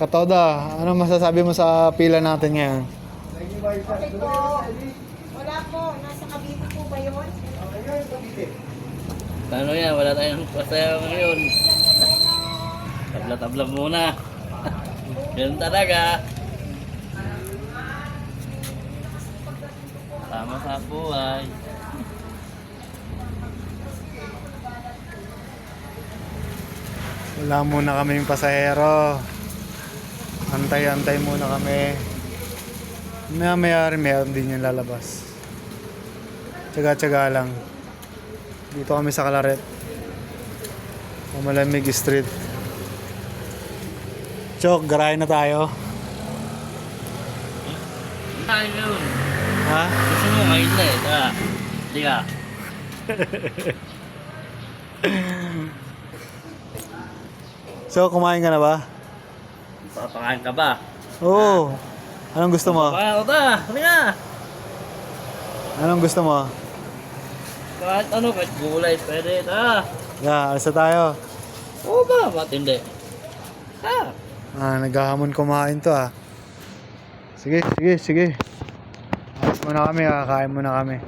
Katoda, ano masasabi mo sa pila natin ngayon? Okay po. Wala po. Nasa Cavite po ba yun? Paano yan? Wala tayong pasayaw ngayon. Tabla-tabla muna. Ganun talaga. Tama sa buhay. Wala muna kaming pasahero. Antay-antay muna kami. Mayari meron din yung lalabas. Tsaga-tsaga lang. Dito kami sa Calaret. Malamig Street. Chok, garayan na tayo. Tayo yun. Ha? Gusto mo ngayon na eh. Tara. Hindi ka. So, kumain ka na ba? Papakain ka ba? Oo. Anong gusto mo? Papakain ko ta. Hindi ka. Anong gusto mo? Kahit ano, kahit gulay. Pwede. Tara. Yeah, alsa tayo. Oo ba? Ba't hindi? Ha? Naghahamon kumain to ah. Sige. Alis muna kami, kakain muna kami.